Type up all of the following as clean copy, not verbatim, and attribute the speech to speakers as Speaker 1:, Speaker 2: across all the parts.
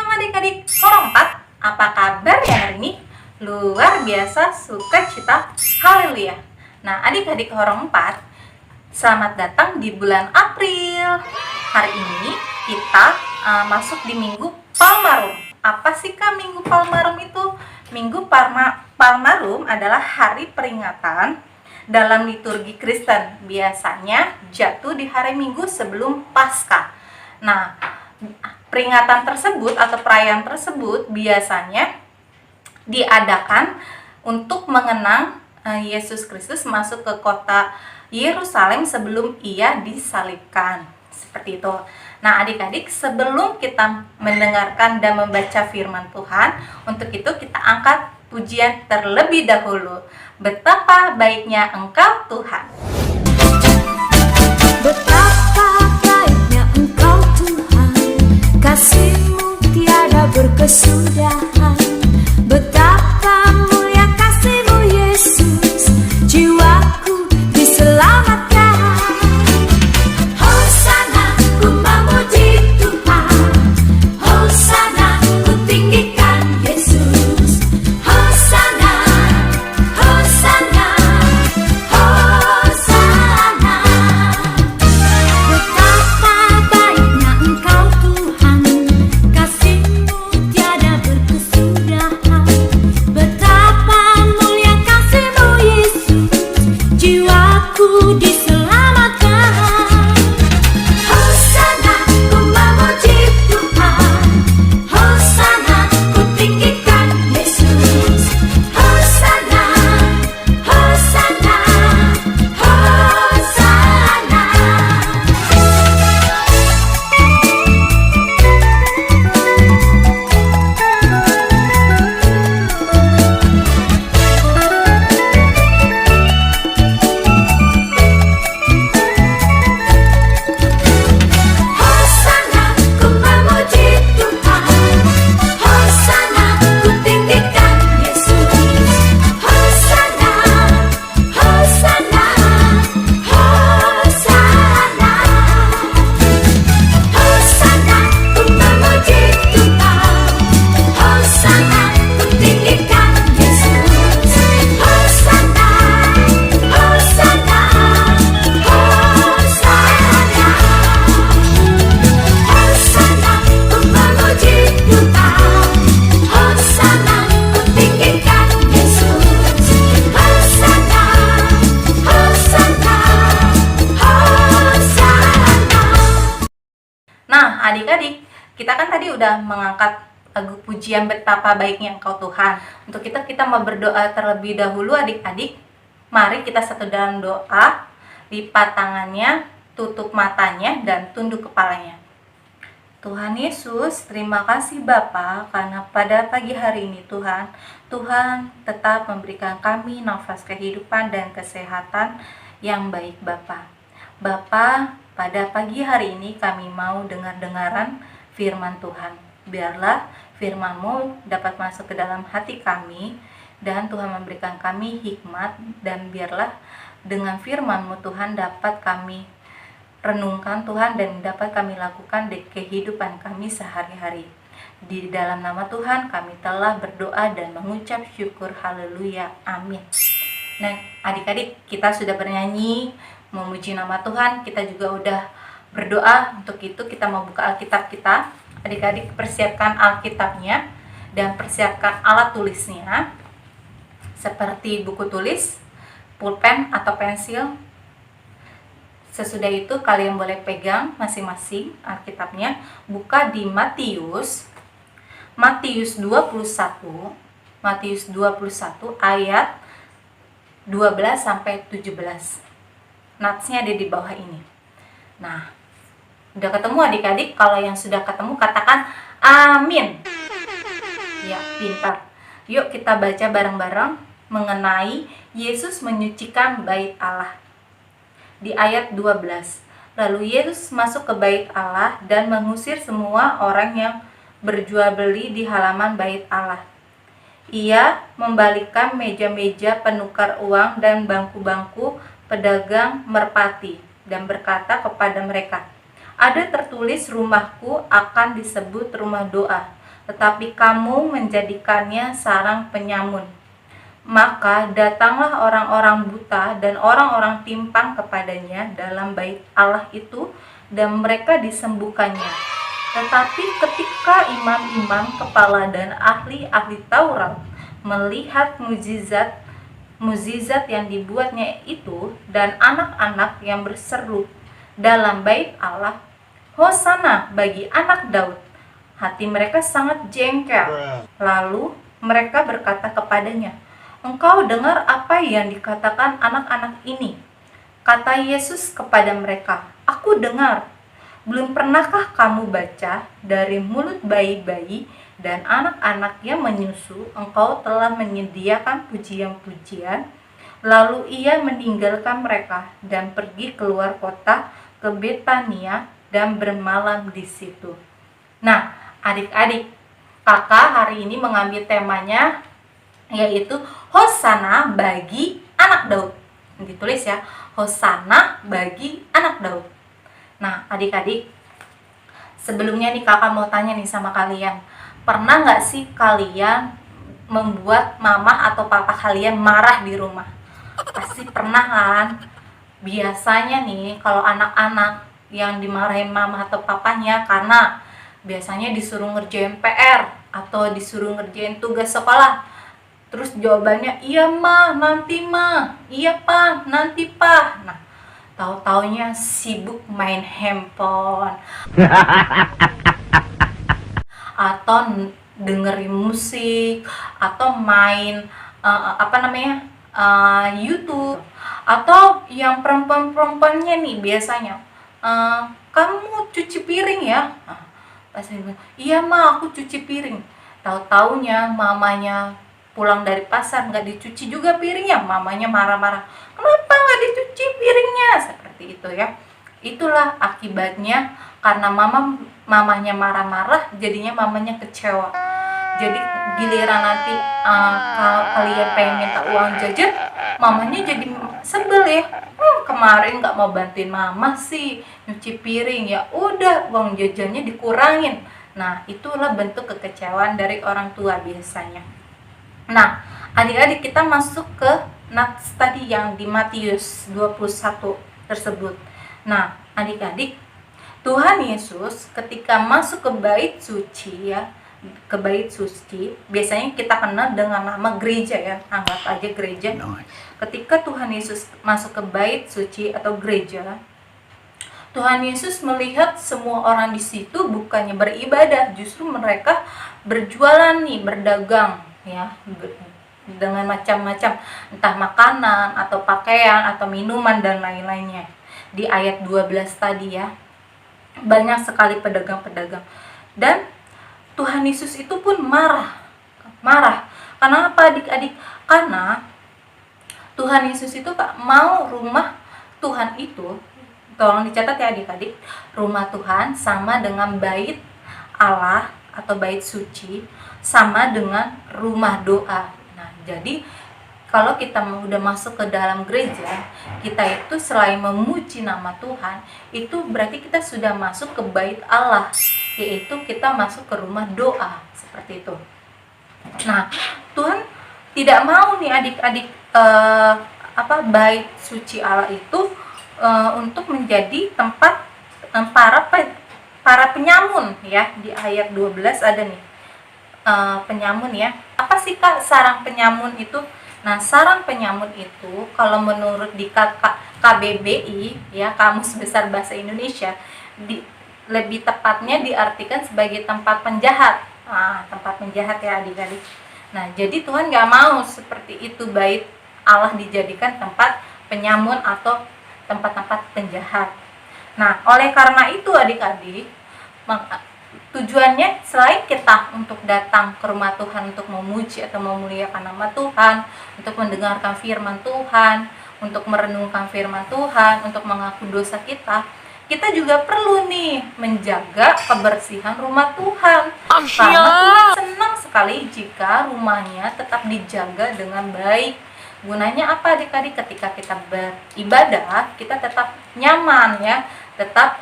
Speaker 1: Shalom adik-adik Horompat, apa kabar ya hari ini? Luar biasa, sukacita, haleluya. Nah adik-adik Horompat, selamat datang di bulan April. Hari ini kita masuk di Minggu Palmarum. Apa sih Kak Minggu Palmarum itu? Minggu Palmarum adalah hari peringatan dalam liturgi Kristen. Biasanya jatuh di hari Minggu sebelum Paskah. Nah, peringatan tersebut atau perayaan tersebut biasanya diadakan untuk mengenang Yesus Kristus masuk ke kota Yerusalem sebelum ia disalibkan. Seperti itu. Nah, adik-adik, sebelum kita mendengarkan dan membaca firman Tuhan, untuk itu kita angkat pujian terlebih dahulu. Betapa baiknya Engkau Tuhan.
Speaker 2: Betapa baiknya Engkau Tuhan, kasih-Mu tiada berkesudahan. Betapa mulia kasih-Mu Yesus, jiwaku diselamatkan. Hosana ku memuji Tuhan, Hosana ku tinggikan Yesus. Hosana, Hosana, Hosana. Betapa baiknya Engkau Tuhan, kasih-Mu tiada berkesudahan. Betapa mulia kasih-Mu Yesus, jiwaku diselamatkan. Hosana ku memuji Tuhan, Hosana ku tinggikan Yesus. Hosana, Hosana, Hosana. Hosana ku memuji Tuhan, Hosana ku tinggikan Yesus. Hosana, Hosana, Hosana. Hosana ku memuji Tuhan, Hosana ku tinggikan Yesus. Hosana, Hosana, Hosana. Hosana ku memuji Tuhan, Hosana ku tinggikan Yesus. Hosana, Hosana, Hosana.
Speaker 1: Nah, adik-adik, kita kan tadi udah mengangkat lagu pujian betapa baiknya Engkau Tuhan. Untuk itu kita mau berdoa terlebih dahulu adik-adik. Mari kita satu dalam doa, lipat tangannya, tutup matanya, dan tunduk kepalanya. Tuhan Yesus, terima kasih Bapa karena pada pagi hari ini Tuhan tetap memberikan kami nafas kehidupan dan kesehatan yang baik Bapa. Bapa, pada pagi hari ini kami mau dengar-dengaran firman Tuhan. Biarlah firman-Mu dapat masuk ke dalam hati kami dan Tuhan memberikan kami hikmat, dan biarlah dengan firman-Mu Tuhan dapat kami renungkan Tuhan dan dapat kami lakukan di kehidupan kami sehari-hari. Di dalam nama Tuhan kami telah berdoa dan mengucap syukur, haleluya, amin. Nah adik-adik, kita sudah bernyanyi memuji nama Tuhan, kita juga udah berdoa. Untuk itu kita mau buka Alkitab kita. Adik-adik persiapkan Alkitabnya dan persiapkan alat tulisnya seperti buku tulis, pulpen atau pensil. Sesudah itu kalian boleh pegang masing-masing Alkitabnya, buka di Matius 21 ayat 12 sampai 17. Natsnya ada di bawah ini. Nah, udah ketemu adik-adik? Kalau yang sudah ketemu katakan amin. Ya, pintar. Yuk kita baca bareng-bareng mengenai Yesus menyucikan bait Allah. Di ayat 12. Lalu Yesus masuk ke bait Allah dan mengusir semua orang yang berjual beli di halaman bait Allah. Ia membalikkan meja-meja penukar uang dan bangku-bangku pedagang merpati dan berkata kepada mereka, "Ada tertulis, rumahku akan disebut rumah doa, tetapi kamu menjadikannya sarang penyamun. Maka datanglah orang-orang buta dan orang-orang timpang kepadanya dalam bait Allah itu, dan mereka disembuhkannya. Tetapi ketika imam-imam kepala dan ahli-ahli Taurat melihat mukjizat yang dibuatnya itu, dan anak-anak yang berseru dalam bait Allah, Hosana bagi anak Daud, hati mereka sangat jengkel. Lalu mereka berkata kepadanya, "Engkau dengar apa yang dikatakan anak-anak ini?" Kata Yesus kepada mereka, "Aku dengar. Belum pernahkah kamu baca, dari mulut bayi-bayi dan anak-anak yang menyusu, engkau telah menyediakan pujian-pujian?" Lalu ia meninggalkan mereka dan pergi keluar kota ke Betania dan bermalam di situ. Nah, adik-adik, kakak hari ini mengambil temanya yaitu Hosana bagi anak Daud. Ditulis ya, Hosana bagi anak Daud. Nah, adik-adik, sebelumnya nih kakak mau tanya nih sama kalian, pernah nggak sih kalian membuat mama atau papa kalian marah di rumah? Pasti pernah kan? Biasanya nih kalau anak-anak yang dimarahin mama atau papanya karena biasanya disuruh ngerjain PR atau disuruh ngerjain tugas sekolah, terus jawabannya iya mah, nanti mah, iya pa, nanti pa. Nah, tahu-taunya sibuk main handphone atau dengerin musik atau main YouTube. Atau yang perempuan-perempuannya nih biasanya, kamu cuci piring ya? Pas dia bilang, iya mah aku cuci piring. Tahu-taunya mamanya pulang dari pasar nggak dicuci juga piringnya, mamanya marah-marah, kenapa nggak dicuci piringnya? Seperti itu ya. Itulah akibatnya, karena mamanya marah-marah, jadinya mamanya kecewa. Jadi giliran nanti kalau kalian pengen minta uang jajan, mamanya jadi sebel ya. Kemarin nggak mau bantuin mama sih nyuci piring, ya udah uang jajannya dikurangin. Nah, itulah bentuk kekecewaan dari orang tua biasanya. Nah, adik-adik, kita masuk ke nats tadi yang di Matius 21 tersebut. Nah, adik-adik, Tuhan Yesus ketika masuk ke bait suci ya, ke bait suci, biasanya kita kenal dengan nama gereja ya, anggap aja gereja. Ketika Tuhan Yesus masuk ke bait suci atau gereja, Tuhan Yesus melihat semua orang di situ bukannya beribadah, justru mereka berjualan nih, berdagang ya, dengan macam-macam, entah makanan atau pakaian atau minuman dan lain-lainnya. Di ayat 12 tadi ya, banyak sekali pedagang-pedagang. Dan Tuhan Yesus itu pun marah. Karena apa adik-adik? Karena Tuhan Yesus itu tak mau rumah Tuhan itu, tolong dicatat ya adik-adik, rumah Tuhan sama dengan bait Allah atau bait suci, sama dengan rumah doa. Nah, jadi kalau kita udah masuk ke dalam gereja, kita itu selain memuji nama Tuhan, itu berarti kita sudah masuk ke bait Allah, yaitu kita masuk ke rumah doa, seperti itu. Nah, Tuhan tidak mau nih adik-adik bait suci Allah itu untuk menjadi tempat para penyamun ya. Di ayat 12 ada nih penyamun ya. Apa sih Kak sarang penyamun itu? Nah, sarang penyamun itu kalau menurut di KBBI ya, Kamus Besar Bahasa Indonesia, lebih tepatnya diartikan sebagai tempat penjahat. Tempat penjahat ya adik-adik. Nah, jadi Tuhan gak mau seperti itu bait Allah dijadikan tempat penyamun atau tempat-tempat penjahat. Nah, oleh karena itu adik-adik, tujuannya selain kita untuk datang ke rumah Tuhan untuk memuji atau memuliakan nama Tuhan, untuk mendengarkan firman Tuhan, untuk merenungkan firman Tuhan, untuk mengaku dosa kita juga perlu nih menjaga kebersihan rumah Tuhan. Karena Tuhan senang sekali jika rumahnya tetap dijaga dengan baik. Gunanya apa adik-adik? Ketika kita beribadah, kita tetap nyaman ya, tetap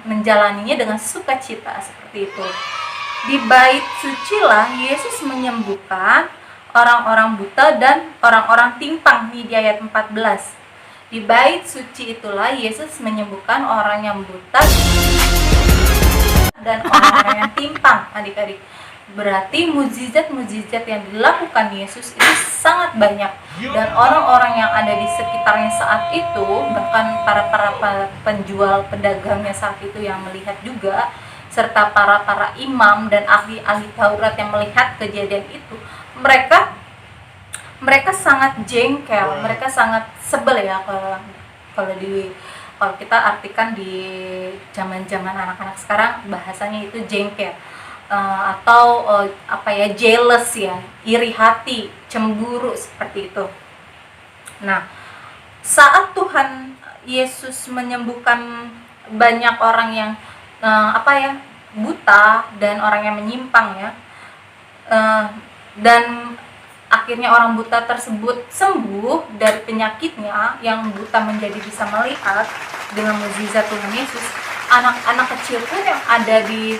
Speaker 1: menjalaninya dengan sukacita seperti itu. Di bait suci lah Yesus menyembuhkan orang-orang buta dan orang-orang timpang nih di ayat 14. Di bait suci itulah Yesus menyembuhkan orang yang buta dan orang-orang yang timpang, adik-adik. Berarti mukjizat-mukjizat yang dilakukan Yesus itu sangat banyak, dan orang-orang yang ada di sekitarnya saat itu, bahkan para penjual pedagangnya saat itu yang melihat juga, serta para imam dan ahli-ahli Taurat yang melihat kejadian itu, mereka sangat jengkel, mereka sangat sebel ya kalau kita artikan di zaman-zaman anak-anak sekarang, bahasanya itu jengkel. Atau jealous ya, iri hati, cemburu seperti itu. Nah, saat Tuhan Yesus menyembuhkan banyak orang yang buta dan orang yang menyimpang ya, dan akhirnya orang buta tersebut sembuh dari penyakitnya, yang buta menjadi bisa melihat dengan mukjizat Tuhan Yesus. Anak-anak kecil pun yang ada di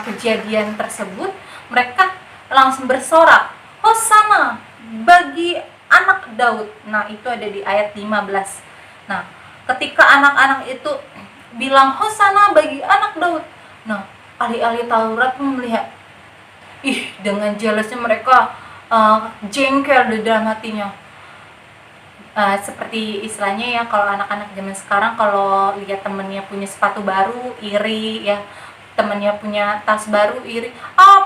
Speaker 1: kejadian tersebut, mereka langsung bersorak, Hosana bagi anak Daud. Nah, itu ada di ayat 15. Nah, ketika anak-anak itu bilang Hosana bagi anak Daud, nah, ahli-ahli Taurat pun melihat, dengan jelasnya mereka jengkel di dalam hatinya. Seperti istilahnya ya, kalau anak-anak zaman sekarang kalau lihat temennya punya sepatu baru, iri ya, temennya punya tas baru, iri,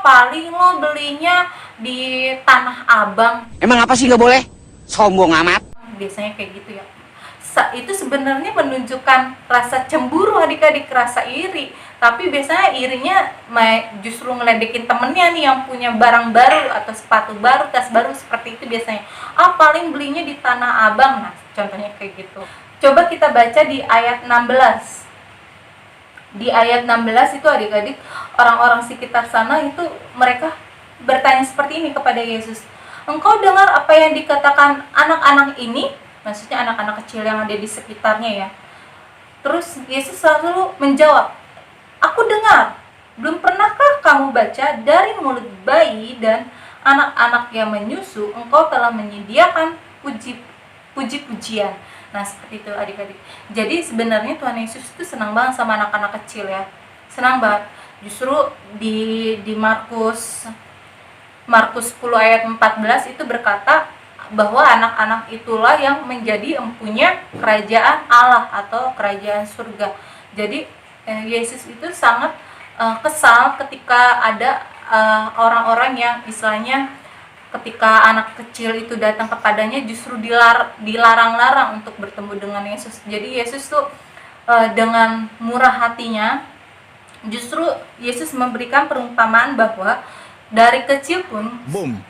Speaker 1: paling lo belinya di Tanah Abang.
Speaker 3: Emang apa sih nggak boleh? Sombong amat.
Speaker 1: Biasanya kayak gitu ya. Itu sebenarnya menunjukkan rasa cemburu adik-adik, rasa iri. Tapi biasanya irinya justru ngeledekin temennya nih yang punya barang baru atau sepatu baru, tas baru, seperti itu biasanya. Paling belinya di Tanah Abang. Nah, contohnya kayak gitu. Coba kita baca di ayat 16. Di ayat 16 itu adik-adik, orang-orang sekitar sana itu mereka bertanya seperti ini kepada Yesus. Engkau dengar apa yang dikatakan anak-anak ini? Maksudnya anak-anak kecil yang ada di sekitarnya ya. Terus Yesus selalu menjawab, aku dengar. Belum pernahkah kamu baca dari mulut bayi dan anak-anak yang menyusu, engkau telah menyediakan puji-pujian. Nah, seperti itu adik-adik. Jadi sebenarnya Tuhan Yesus itu senang banget sama anak-anak kecil ya. Senang banget. Justru di Markus 10 ayat 14 itu berkata bahwa anak-anak itulah yang menjadi empunya kerajaan Allah atau kerajaan surga. Jadi Yesus itu sangat kesal ketika ada orang-orang yang istilahnya ketika anak kecil itu datang kepadanya justru dilarang-larang untuk bertemu dengan Yesus. Jadi Yesus tuh dengan murah hatinya, justru Yesus memberikan perumpamaan bahwa dari kecil pun,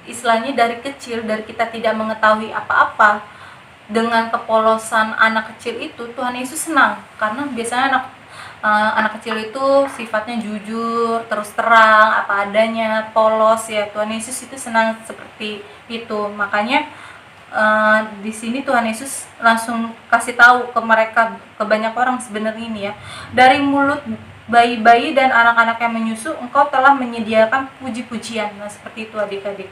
Speaker 1: istilahnya dari kecil, dari kita tidak mengetahui apa-apa, dengan kepolosan anak kecil itu Tuhan Yesus senang. Karena biasanya anak kecil itu sifatnya jujur, terus terang, apa adanya, polos ya. Tuhan Yesus itu senang seperti itu. Makanya di sini Tuhan Yesus langsung kasih tahu ke mereka, ke banyak orang sebenarnya ini ya, dari mulut bayi-bayi dan anak-anak yang menyusu engkau telah menyediakan puji-pujian. Nah, seperti itu adik-adik.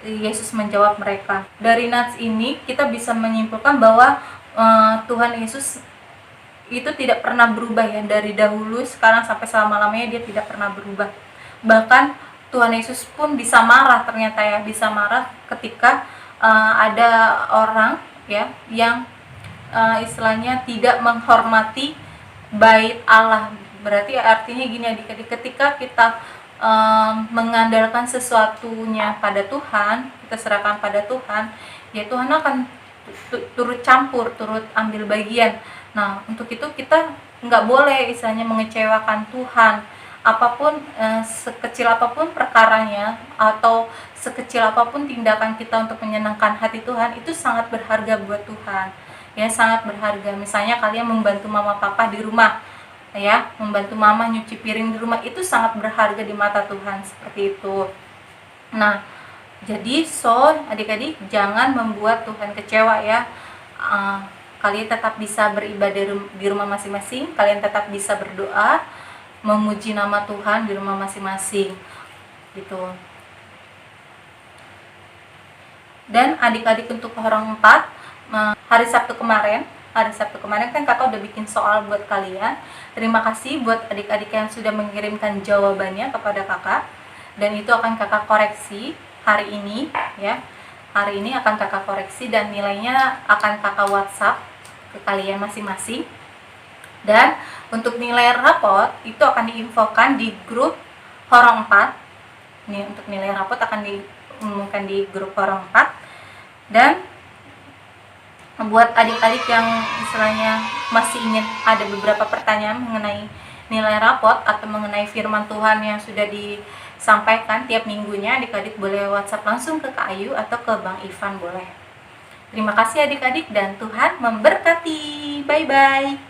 Speaker 1: Yesus menjawab mereka. Dari nats ini kita bisa menyimpulkan bahwa Tuhan Yesus itu tidak pernah berubah ya, dari dahulu, sekarang sampai selama-lamanya dia tidak pernah berubah. Bahkan Tuhan Yesus pun bisa marah, ternyata ya, bisa marah ketika ada orang ya yang istilahnya tidak menghormati bait Allah. Berarti artinya gini adik-adik, ketika kita mengandalkan sesuatunya pada Tuhan, kita serahkan pada Tuhan, ya Tuhan akan turut campur, turut ambil bagian. Nah, untuk itu kita nggak boleh istilahnya mengecewakan Tuhan. Apapun, sekecil apapun perkaranya, atau sekecil apapun tindakan kita untuk menyenangkan hati Tuhan, itu sangat berharga buat Tuhan. Ya, sangat berharga. Misalnya kalian membantu mama papa di rumah, ya, membantu mama nyuci piring di rumah, itu sangat berharga di mata Tuhan, seperti itu. Nah, jadi adik-adik jangan membuat Tuhan kecewa ya. kalian tetap bisa beribadah di rumah masing-masing, kalian tetap bisa berdoa, memuji nama Tuhan di rumah masing-masing gitu. Dan adik-adik untuk orang 4, hari Sabtu kemarin kan kakak udah bikin soal buat kalian. Terima kasih buat adik-adik yang sudah mengirimkan jawabannya kepada kakak, dan itu akan kakak koreksi hari ini ya. Hari ini akan kakak koreksi dan nilainya akan kakak WhatsApp ke kalian masing-masing. Dan untuk nilai rapot itu akan diinfokan di grup Horong 4. Ini untuk nilai rapot akan diumumkan di grup Horong 4. Dan buat adik-adik yang istilahnya masih ingin ada beberapa pertanyaan mengenai nilai rapot atau mengenai firman Tuhan yang sudah disampaikan tiap minggunya, adik-adik boleh WhatsApp langsung ke Kak Ayu atau ke Bang Ivan boleh. Terima kasih adik-adik dan Tuhan memberkati. Bye-bye.